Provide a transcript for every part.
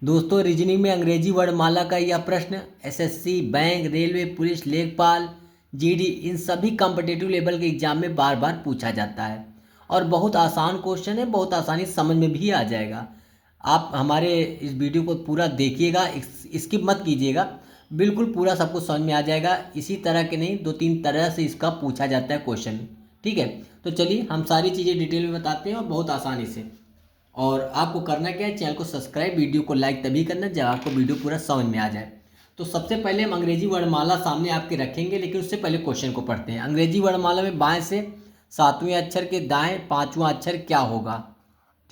दोस्तों रीजनिंग में अंग्रेजी वर्णमाला का यह प्रश्न एसएससी, बैंक, रेलवे, पुलिस, लेखपाल, जीडी इन सभी कॉम्पिटिटिव लेवल के एग्जाम में बार बार पूछा जाता है और बहुत आसान क्वेश्चन है, बहुत आसानी समझ में भी आ जाएगा। आप हमारे इस वीडियो को पूरा देखिएगा, स्किप मत कीजिएगा, बिल्कुल पूरा सबको समझ में आ जाएगा। इसी तरह के नहीं, 2-3 तरह से इसका पूछा जाता है क्वेश्चन। ठीक है, तो चलिए हम सारी चीज़ें डिटेल में बताते हैं और बहुत आसानी से। और आपको करना क्या है, चैनल को सब्सक्राइब, वीडियो को लाइक तभी करना जब आपको वीडियो पूरा समझ में आ जाए। तो सबसे पहले हम अंग्रेजी वर्णमाला सामने आपके रखेंगे, लेकिन उससे पहले क्वेश्चन को पढ़ते हैं। अंग्रेजी वर्णमाला में बाएं से 7वें अक्षर के दाएं 5वां अक्षर क्या होगा?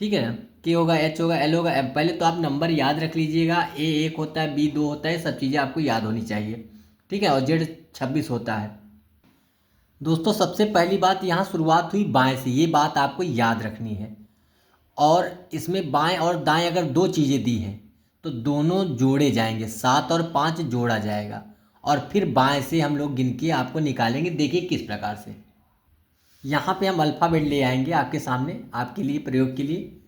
ठीक है ना, के होगा, एच होगा, एल होगा, एम। पहले तो आप नंबर याद रख लीजिएगा। ए 1 होता है, बी 2 होता है, सब चीज़ें आपको याद होनी चाहिए। ठीक है, और जेड 26 होता है। दोस्तों सबसे पहली बात, यहाँ शुरुआत हुई बाएं से, ये बात आपको याद रखनी है। और इसमें बाएं और दाएं अगर दो चीज़ें दी हैं तो दोनों जोड़े जाएंगे, 7 और 5 जोड़ा जाएगा और फिर बाएं से हम लोग गिन के आपको निकालेंगे। देखिए किस प्रकार से। यहाँ पे हम अल्फ़ाबेट ले आएंगे आपके सामने, आपके लिए, प्रयोग के लिए।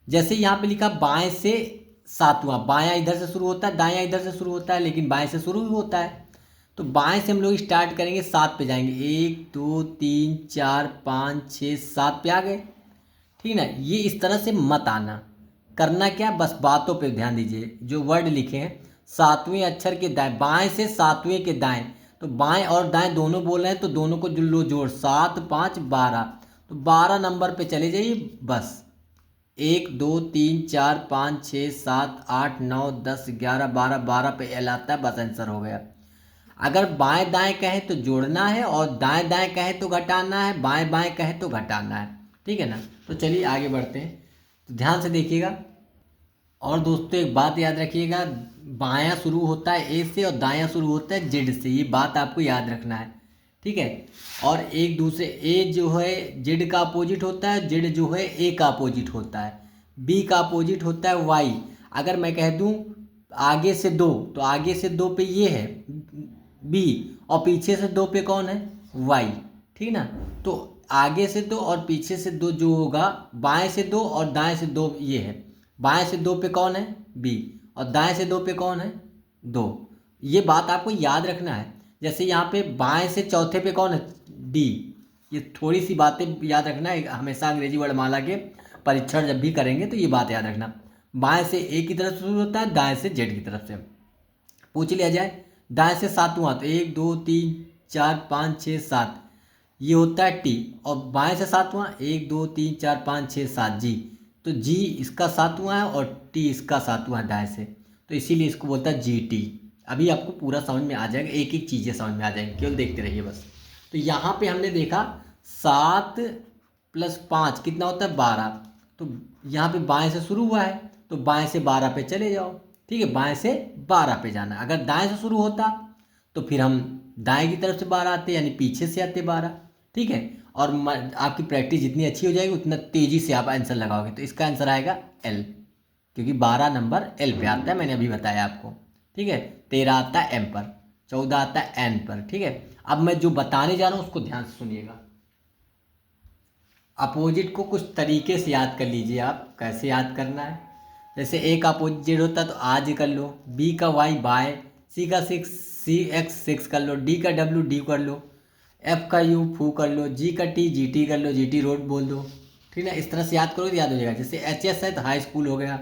जैसे यहाँ पे लिखा बाएं से 7वां, बायां इधर से शुरू होता है, दायां इधर से शुरू होता है, लेकिन बाएं से शुरू भी होता है। तो बाएं से हम लोग स्टार्ट करेंगे, 7 पे जाएंगे, 1 2 3 4 5 6 7 पे आ गए। ठीक है ना, ये इस तरह से मत आना। करना क्या, बस बातों पे ध्यान दीजिए। जो वर्ड लिखे हैं 7वें अक्षर के दाएं, बाएं से 7वें के दाएं, तो बाएं और दाएं दोनों बोल रहे हैं तो दोनों को लो जोड़, 7 5 12। तो 12 नंबर पे चले जाइए बस। 1 2 3 4 5 6 7 8 9 10 11 12, 12 पे एल आता है, बस आंसर हो गया। अगर बाएं दाएं कहें तो जोड़ना है और दाएं दाएं कहें तो घटाना है, बाएं बाएं कहें तो घटाना है। ठीक है ना, तो चलिए आगे बढ़ते हैं। तो ध्यान से देखिएगा। और दोस्तों एक बात याद रखिएगा, बायां शुरू होता है ए से और दायां शुरू होता है जेड से, ये बात आपको याद रखना है। ठीक है, और एक दूसरे, ए जो है जेड का अपोजिट होता है, जेड जो है ए का अपोजिट होता है, बी का अपोजिट होता है वाई। अगर मैं कह दूं आगे से 2, तो आगे से 2 पे ये है बी और पीछे से 2 पे कौन है, वाई। ठीक ना, तो आगे से 2 और पीछे से 2 जो होगा, बाएं से 2 और दाएं से 2 ये है। बाएं से 2 पे कौन है, बी, और दाएं से 2 पे कौन है, 2। ये बात आपको याद रखना है। जैसे यहाँ पे बाएं से चौथे पे कौन है, डी। ये थोड़ी सी बातें याद रखना है हमेशा, अंग्रेजी वर्णमाला के परीक्षण जब भी करेंगे तो ये बात याद रखना। बाएं से ए की तरफ शुरू होता है, दाएं से जेड की तरफ से। पूछ लिया जाए दाएं से 7वां, तो 1 2 3 4 5 6 7, ये होता है टी। और बाएं से 7वां, 1 2 3 4 5 6 7, जी। तो जी इसका 7वां है और टी इसका 7वां है दाएं से, तो इसीलिए इसको बोलता है जी टी। अभी आपको पूरा समझ में आ जाएगा, एक एक चीज़ें समझ में आ जाएंगी, केवल देखते रहिए बस। तो यहाँ पे हमने देखा 7 + 5 कितना होता है, 12। तो यहाँ पे बाएं से शुरू हुआ है तो बाएं से 12 पे चले जाओ। ठीक है, बाएं से 12 पे जाना। अगर दाएं से शुरू होता तो फिर हम दाएं की तरफ से 12 आते, यानी पीछे से आते 12। ठीक है, और आपकी प्रैक्टिस जितनी अच्छी हो जाएगी उतना तेज़ी से आप आंसर लगाओगे। तो इसका आंसर आएगा एल, क्योंकि 12 नंबर एल पे आता है, मैंने अभी बताया आपको। ठीक है, 13 आता है एम पर, 14 आता है एन पर। ठीक है, अब मैं जो बताने जा रहा हूँ उसको ध्यान से सुनिएगा। अपोजिट को कुछ तरीके से याद कर लीजिए आप, कैसे याद करना है। जैसे ए का अपोजिट जेड होता है तो आज कर लो, बी का वाई बाय, सी का 6 सी एक्स 6 कर लो, डी का डब्ल्यू डी कर लो, एफ का यू फू कर लो, जी का टी जी टी कर लो, जी टी रोड बोल दो। ठीक है, इस तरह से याद करो तो याद हो जाएगा। जैसे एच एस है तो हाई स्कूल हो गया।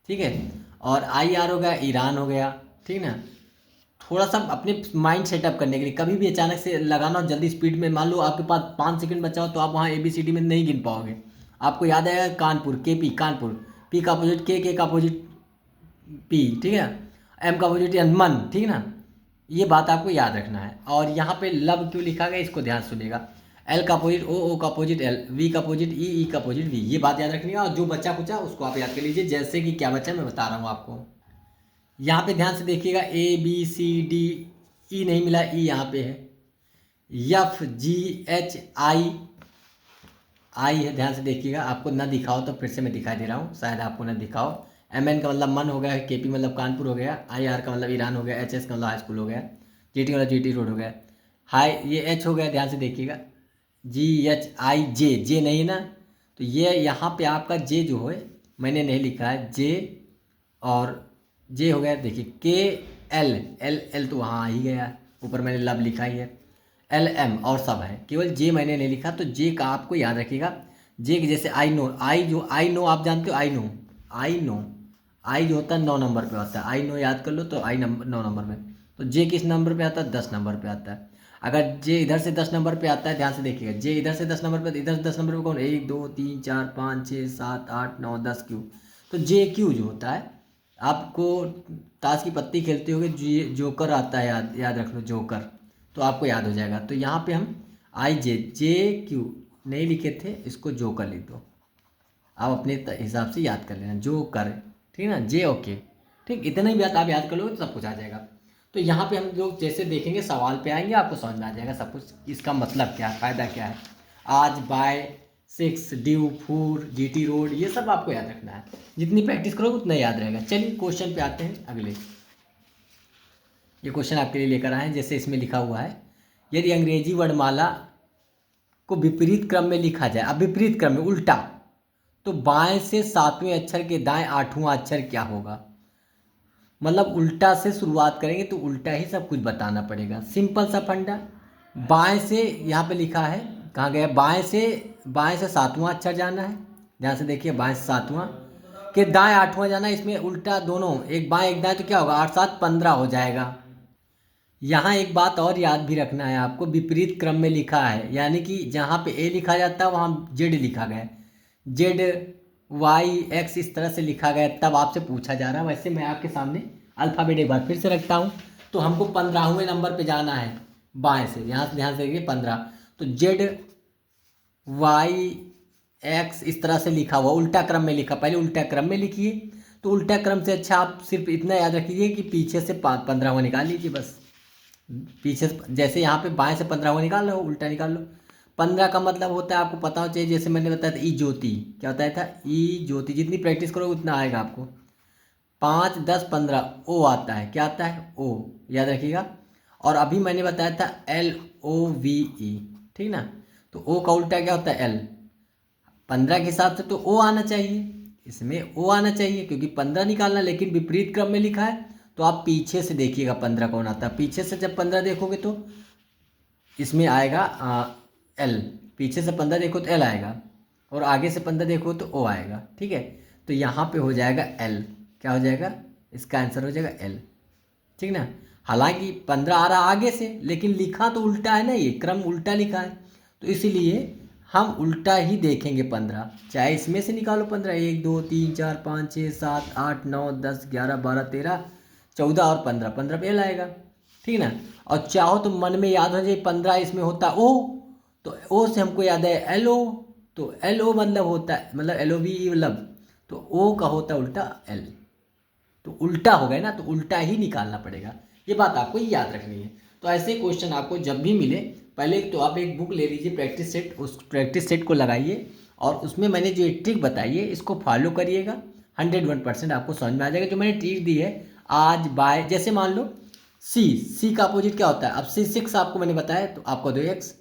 ठीक है, और आई आर हो गया, ईरान हो गया। ठीक ना, थोड़ा सा अपने माइंड सेटअप करने के लिए, कभी भी अचानक से लगाना हो जल्दी स्पीड में, मान लो आपके पास 5 सेकंड बचा हो तो आप वहाँ ABCD में नहीं गिन पाओगे। आपको याद आएगा कानपुर, के पी कानपुर, पी का अपोजिट के का अपोजिट पी। ठीक है, एम का अपोजिट एन मन। ठीक है ना, ये बात आपको याद रखना है। और यहाँ पे लव क्यों लिखा गया इसको ध्यान सुनिएगा। एल का अपोजिट ओ का अपोजिट एल, वी का अपोजिट ई का अपोजिट वी, ये बात याद रखनी है। और जो बच्चा कुचा उसको आप याद कर लीजिए, जैसे कि क्या बच्चा मैं बता रहा हूँ आपको। यहाँ पे ध्यान से देखिएगा, ABCD, ई नहीं मिला, ई यहाँ पे है, FGH आई है, ध्यान से देखिएगा। आपको ना दिखाओ तो फिर से मैं दिखा दे रहा हूँ, शायद आपको ना दिखाओ। MN का मतलब मन हो गया, KP मतलब कानपुर हो गया, IR का मतलब ईरान हो गया, HS का मतलब हाई स्कूल हो गया, GT मतलब GT रोड हो गया, हाई ये H हो गया, ध्यान से देखिएगा। GHI जे नहीं ना, तो ये यहाँ पे आपका जे जो है मैंने नहीं लिखा है, जे और जे हो गया, देखिए के एल, एल एल तो वहाँ आ ही गया, ऊपर मैंने लब लिखा ही है, एल एम और सब है, केवल जे मैंने नहीं लिखा। तो जे का आपको याद रखिएगा, जे के जैसे आई नो, आई जो आई नो आप जानते हो, आई नो, आई नो, आई जो होता है 9 नंबर पे होता है, आई नो याद कर लो तो आई नंबर 9 नंबर में। तो जे किस नंबर पे आता है, 10 नंबर पे आता है। अगर जे इधर से 10 नंबर पे आता है, ध्यान से देखिएगा, जे इधर से 10 नंबर पे, इधर से 10 नंबर पे कौन, 1 2 3 4 5 6 7 8 9 10 क्यू। तो जे क्यू जो होता है, आपको ताश की पत्ती खेलते होगे, जोकर आता है, याद याद रख लो जोकर, तो आपको याद हो जाएगा। तो यहाँ पे हम आई जे, जे क्यू नहीं लिखे थे, इसको जोकर लिख दो, आप अपने हिसाब से याद कर लेना, जोकर, ठीक है ना, जे ओके, ठीक, इतना ही बात आप याद कर लोगे तो सब कुछ आ जाएगा। तो यहाँ पे हम लोग जैसे देखेंगे, सवाल पे आएंगे, आपको समझ में आ जाएगा सब कुछ, इसका मतलब क्या है, फ़ायदा क्या है। आज, बाय, 6, ड्यू, फूर, जीटी रोड, ये सब आपको याद रखना है, जितनी प्रैक्टिस करोगे उतना याद रहेगा। चलिए क्वेश्चन पे आते हैं अगले। ये क्वेश्चन आपके लिए लेकर आए हैं, जैसे इसमें लिखा हुआ है, यदि अंग्रेजी वर्णमाला को विपरीत क्रम में लिखा जाए, अब विपरीत क्रम में, उल्टा, तो बाएं से 7वें अक्षर के दाएं 8वां अक्षर क्या होगा। मतलब उल्टा से शुरुआत करेंगे तो उल्टा ही सब कुछ बताना पड़ेगा, सिंपल सा फंडा। बाएं से यहाँ पे लिखा है, कहाँ गया, बाएं से 7वां अक्षर जाना है, ध्यान से देखिए, बाएं से 7वां के दाएं 8वां जाना है, इसमें उल्टा दोनों, एक बाएं एक दाएं, तो क्या होगा, 8 7 15 हो जाएगा। यहाँ एक बात और याद भी रखना है आपको, विपरीत क्रम में लिखा है, यानी कि जहाँ पे ए लिखा जाता है वहाँ जेड लिखा गया है, जेड वाई एक्स इस तरह से लिखा गया है, तब आपसे पूछा जा रहा है। वैसे मैं आपके सामने अल्फ़ाबेट एक बार फिर से रखता हूँ। तो हमको 15वें नंबर पे जाना है बाएं से, यहाँ से ध्यान से देखिए 15, तो जेड वाई एक्स इस तरह से लिखा हुआ, उल्टा क्रम में लिखा, पहले उल्टा क्रम में लिखिए। तो उल्टा क्रम से अच्छा आप सिर्फ इतना याद रखिए कि पीछे से 15वां निकाल लीजिए बस, पीछे से, जैसे यहाँ पे बाएं से 15वां निकाल लो, उल्टा निकाल लो। 15 का मतलब होता है, आपको पता होना चाहिए, जैसे मैंने बताया था ई ज्योति, क्या बताया था, ई ज्योति, जितनी प्रैक्टिस करोगे उतना आएगा आपको। 5 10 15 ओ आता है, क्या आता है, ओ, याद रखिएगा। और अभी मैंने बताया था LOVE, ठीक ना, तो ओ का उल्टा क्या होता है, एल। 15 के हिसाब से तो ओ आना चाहिए, इसमें ओ आना चाहिए, क्योंकि 15 निकालना, लेकिन विपरीत क्रम में लिखा है। तो आप पीछे से देखिएगा 15 कौन आता है, पीछे से जब 15 देखोगे तो इसमें आएगा एल, पीछे से 15 देखो तो एल आएगा, और आगे से 15 देखो तो ओ आएगा, ठीक है। तो यहाँ पे हो जाएगा एल, क्या हो जाएगा, इसका आंसर हो जाएगा एल, ठीक ना। हालांकि 15 आ रहा आगे से, लेकिन लिखा तो उल्टा है ना, ये क्रम उल्टा लिखा है, तो इसीलिए हम उल्टा ही देखेंगे 15, चाहे इसमें से निकालो 15, 1 2 3 4 5 6 7 8 9 10 11 12 13 14 और 15, 15 पे एल आएगा, ठीक ना। और चाहो तो मन में याद हो जाए, 15 इसमें होता ओ, तो ओ से हमको याद है LO, तो LO मतलब होता है, मतलब LOVE मतलब, तो ओ का होता है उल्टा एल, तो उल्टा हो गया ना, तो उल्टा ही निकालना पड़ेगा, ये बात आपको याद रखनी है। तो ऐसे क्वेश्चन आपको जब भी मिले, पहले तो आप एक बुक ले लीजिए प्रैक्टिस सेट, उस प्रैक्टिस सेट को लगाइए, और उसमें मैंने जो ट्रिक बताई है इसको फॉलो करिएगा, 101% आपको समझ में आ जाएगा। जो मैंने ट्रिक दी है, आज, बाय, जैसे मान लो सी का अपोजिट क्या होता है, अब C6 आपको मैंने बताया, तो आपको दो एक्स।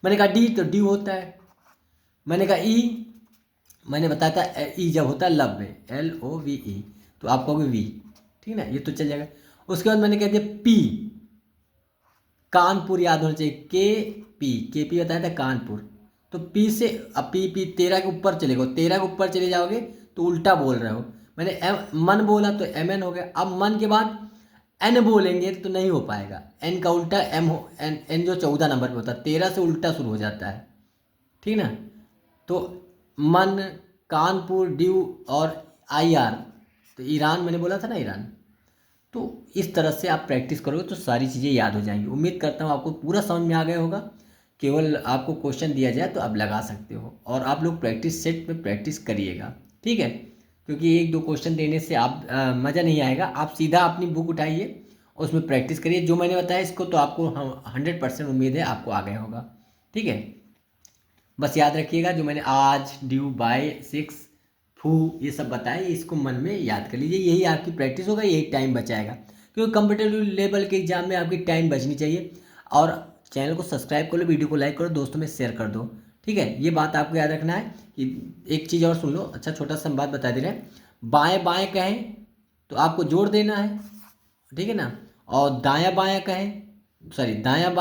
मैंने कहा डी, तो डी होता है। मैंने कहा ई, मैंने बताया था ई जब होता है लब में, LOVE, तो आप कहोगे वी, ठीक ना, ये तो चल जाएगा। उसके बाद मैंने कह दिया पी, कानपुर याद होना चाहिए, के पी बताया था कानपुर, तो पी से, अब पी 13 के ऊपर चले गए, 13 के ऊपर चले जाओगे तो उल्टा बोल रहे हो। मैंने मन बोला तो MN हो गया, अब मन के बाद एन बोलेंगे तो नहीं हो पाएगा, एन का उल्टा एम हो, एन जो 14 नंबर पे होता है, 13 से उल्टा शुरू हो जाता है, ठीक ना। तो मन, कानपुर, ड्यू और IR, तो ईरान मैंने बोला था ना, ईरान। तो इस तरह से आप प्रैक्टिस करोगे तो सारी चीज़ें याद हो जाएंगी। उम्मीद करता हूँ आपको पूरा समझ में आ गया होगा, केवल आपको क्वेश्चन दिया जाए तो आप लगा सकते हो, और आप लोग प्रैक्टिस सेट में प्रैक्टिस करिएगा, ठीक है। क्योंकि एक दो क्वेश्चन देने से आप मज़ा नहीं आएगा, आप सीधा अपनी बुक उठाइए, उसमें प्रैक्टिस करिए, जो मैंने बताया इसको तो आपको 100% उम्मीद है आपको आ गया होगा, ठीक है। बस याद रखिएगा, जो मैंने आज, ड्यू, बाय, 6, फू, ये सब बताए, इसको मन में याद कर लीजिए, यही आपकी प्रैक्टिस होगा, यही टाइम बचाएगा, क्योंकि कम्पिटेटिव लेवल के एग्जाम में आपकी टाइम बचनी चाहिए। और चैनल को सब्सक्राइब कर लो, वीडियो को लाइक करो, दोस्तों में शेयर कर दो, ठीक है। ये बात आपको याद रखना है कि एक चीज़ और सुन लो, अच्छा छोटा सा बात बता दे रहे हैं, बाएँ बाएँ कहें तो आपको जोड़ देना है, ठीक है ना। और दायां बायां कहें, दायां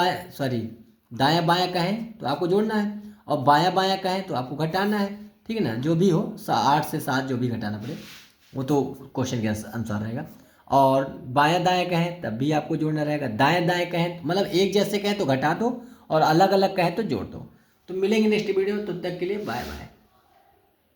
बायां कहें तो आपको जोड़ना है, और बायां बायां कहें तो आपको घटाना है, ठीक है ना। जो भी हो 8 से 7 जो भी घटाना पड़े वो तो क्वेश्चन के अनुसार रहेगा। और बायां दायां कहें तब भी आपको जोड़ना रहेगा, दाएं दाएं कहें मतलब एक जैसे कहें तो घटा दो, और अलग अलग कहें तो जोड़ दो। तो मिलेंगे नेक्स्ट वीडियो, तब तक के लिए बाय बाय।